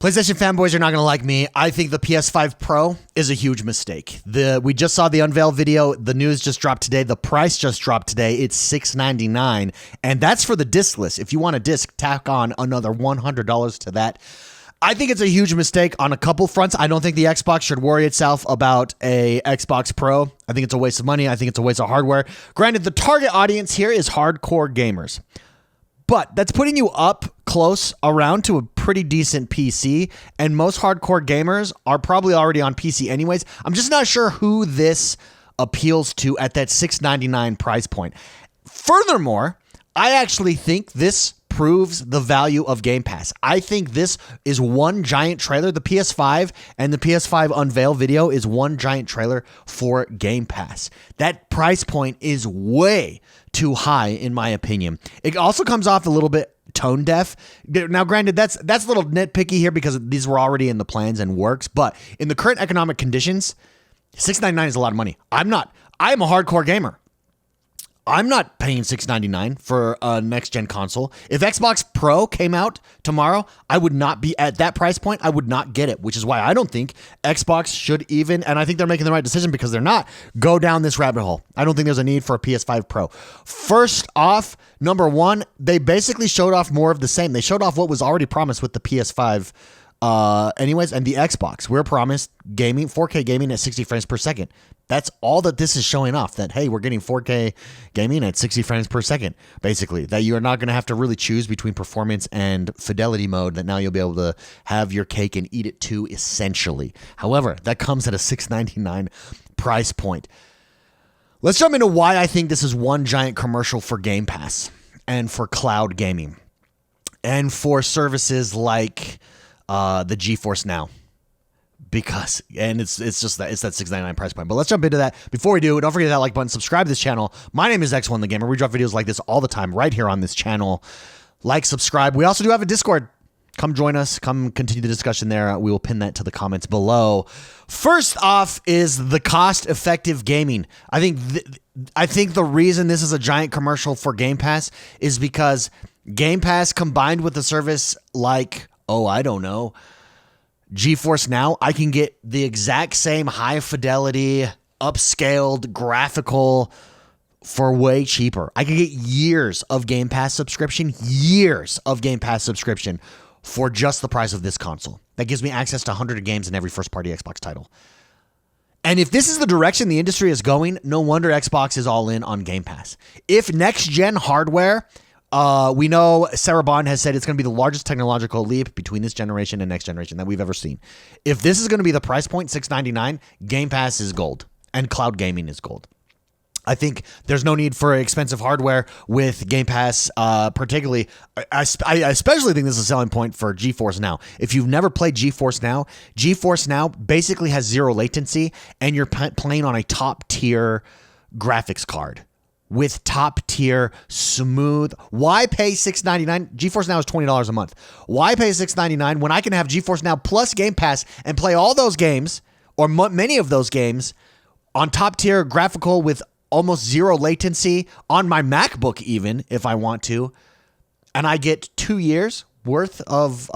PlayStation fanboys are not going to like me. I think the PS5 Pro is a huge mistake. We just saw the unveil video. The news just dropped today. The price just dropped today. It's $699, and that's for the discless. If you want a disc, tack on another $100 to that. I think it's a huge mistake on a couple fronts. I don't think the Xbox should worry itself about a Xbox Pro. I think it's a waste of money. I think it's a waste of hardware. Granted, the target audience here is hardcore gamers. But that's putting you up close around to a pretty decent PC, and most hardcore gamers are probably already on PC anyways. I'm just not sure who this appeals to at that $699 price point. Furthermore, I actually think this proves the value of Game Pass. I think this is one giant trailer. The PS5 and the PS5 unveil video is one giant trailer for Game Pass. That price point is way too high, in my opinion. It also comes off a little bit tone deaf. Now, granted, that's a little nitpicky here because these were already in the plans and works, but in the current economic conditions, $699 is a lot of money. I am a hardcore gamer. I'm not paying $699 for a next-gen console. If Xbox Pro came out tomorrow, I would not be at that price point. I would not get it, which is why I don't think Xbox should even, and I think they're making the right decision because they're not, go down this rabbit hole. I don't think there's a need for a PS5 Pro. First off, number one, they basically showed off more of the same. They showed off what was already promised with the PS5 anyways, and the Xbox. We're promised 4K gaming at 60 frames per second. That's all that this is showing off, that, hey, we're getting 4K gaming at 60 frames per second, basically. That you're not going to have to really choose between performance and fidelity mode, that now you'll be able to have your cake and eat it too, essentially. However, that comes at a $699 price point. Let's jump into why I think this is one giant commercial for Game Pass and for cloud gaming and for services like the GeForce Now. Because, and it's that $699 price point. But let's jump into that. Before we do, don't forget that like button, subscribe to this channel. My name is X1 the Gamer. We drop videos like this all the time right here on this channel. Like, subscribe. We also do have a Discord. Come join us. Come continue the discussion there. We will pin that to the comments below. First off is the cost-effective gaming. I think the reason this is a giant commercial for Game Pass is because Game Pass combined with a service like, I don't know, GeForce Now, I can get the exact same high fidelity, upscaled graphical for way cheaper. I can get years of Game Pass subscription for just the price of this console. That gives me access to 100 games in every first-party Xbox title. And if this is the direction the industry is going, no wonder Xbox is all in on Game Pass. If next-gen hardware, we know Sarah Bond has said it's going to be the largest technological leap between this generation and next generation that we've ever seen. If this is going to be the price point, $699, Game Pass is gold and cloud gaming is gold. I think there's no need for expensive hardware with Game Pass, particularly. I especially think this is a selling point for GeForce Now. If you've never played GeForce Now basically has zero latency, and you're playing on a top-tier graphics card with top-tier smooth. Why pay $699? GeForce Now is $20 a month. Why pay $699 when I can have GeForce Now plus Game Pass and play all those games, or many of those games, on top-tier graphical with almost zero latency on my MacBook even, if I want to, and I get 2 years worth of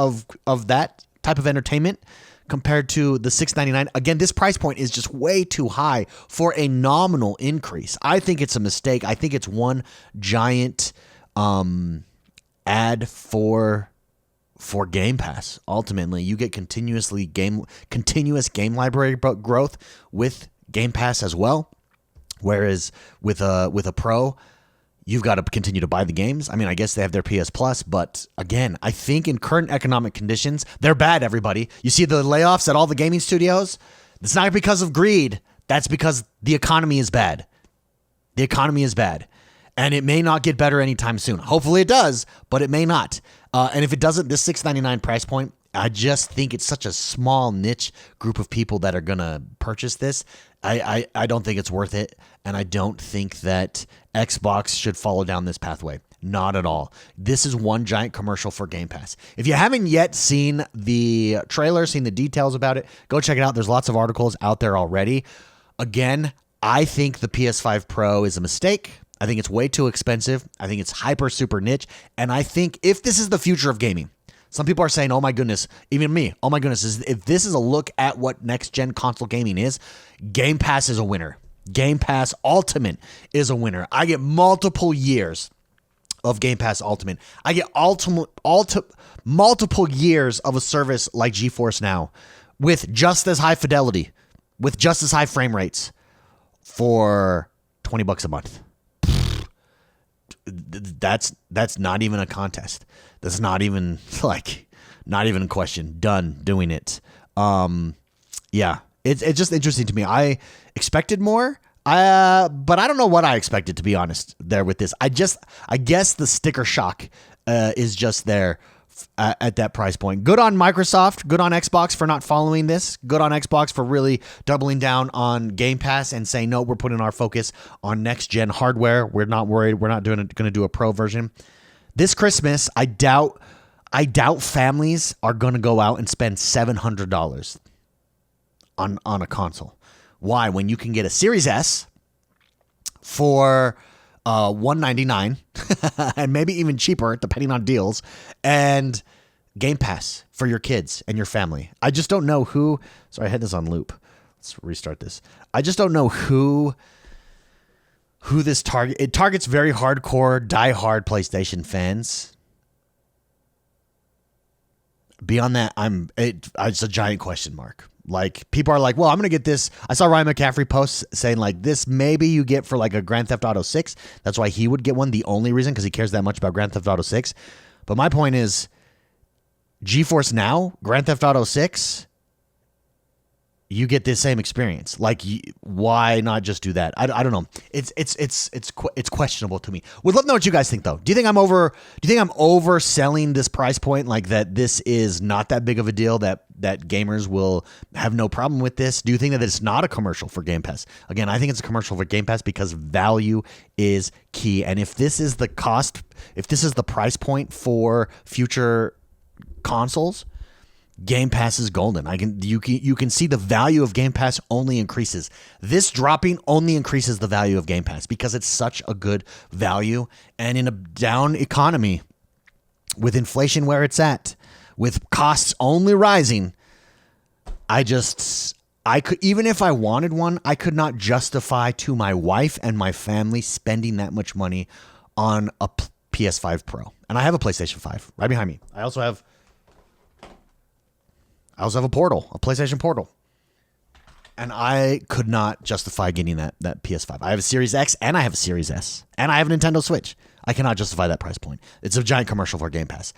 that type of entertainment compared to the $699. Again, this price point is just way too high for a nominal increase. I think it's a mistake. I think it's one giant ad for Game Pass. Ultimately, you get continuous game library growth with Game Pass as well. Whereas with a Pro, you've got to continue to buy the games. I mean, I guess they have their PS Plus, but again, I think in current economic conditions, they're bad, everybody. You see the layoffs at all the gaming studios? It's not because of greed. That's because the economy is bad. The economy is bad. And it may not get better anytime soon. Hopefully it does, but it may not. And if it doesn't, this $699 price point, I just think it's such a small niche group of people that are going to purchase this. I don't think it's worth it, and I don't think that Xbox should follow down this pathway. Not at all. This is one giant commercial for Game Pass. If you haven't yet seen the trailer, seen the details about it, go check it out. There's lots of articles out there already. Again, I think the PS5 Pro is a mistake. I think it's way too expensive. I think it's hyper super niche, and I think if this is the future of gaming, Some people are saying, oh my goodness, even me, oh my goodness, if this is a look at what next-gen console gaming is, Game Pass is a winner. Game Pass Ultimate is a winner. I get multiple years of Game Pass Ultimate. I get multiple years of a service like GeForce Now with just as high fidelity, with just as high frame rates for $20 a month. That's not even a contest. That's not even not even a question. Done doing it. Yeah, it's just interesting to me. I expected more. But I don't know what I expected, to be honest, there with this. I guess the sticker shock is just there at that price point. Good on Microsoft, good on Xbox for not following this. Good on Xbox for really doubling down on Game Pass and saying, no, we're putting our focus on next-gen hardware. We're not worried. We're not going to do a pro version. This Christmas, I doubt families are going to go out and spend $700 on a console. Why? When you can get a Series S for $199 and maybe even cheaper, depending on deals, and Game Pass for your kids and your family. I just don't know who. Sorry, I had this on loop. Let's restart this. I just don't know who this target. It targets very hardcore, diehard PlayStation fans. Beyond that, it's a giant question mark. Like, people are like, well, I'm going to get this. I saw Ryan McCaffrey post saying, like, this maybe you get for like a Grand Theft Auto 6. That's why he would get one. The only reason, because he cares that much about Grand Theft Auto 6. But my point is, GeForce Now, Grand Theft Auto 6, you get this same experience. Like, why not just do that? I don't know. It's questionable to me. Would love to know what you guys think, though. Do you think I'm overselling this price point? Like, that this is not that big of a deal, that gamers will have no problem with this? Do you think that it's not a commercial for Game Pass? Again, I think it's a commercial for Game Pass because value is key. And if this is the cost, if this is the price point for future consoles, Game Pass is golden. You can see the value of Game Pass only increases. This dropping only increases the value of Game Pass because it's such a good value. And in a down economy, with inflation where it's at, with costs only rising, I could, even if I wanted one, I could not justify to my wife and my family spending that much money on a PS5 Pro. And I have a PlayStation 5 right behind me. I also have a Portal, a PlayStation Portal. And I could not justify getting that PS5. I have a Series X and I have a Series S. And I have a Nintendo Switch. I cannot justify that price point. It's a giant commercial for Game Pass.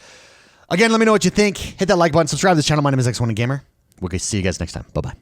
Again, let me know what you think. Hit that like button. Subscribe to this channel. My name is X1 Gamer. We'll see you guys next time. Bye-bye.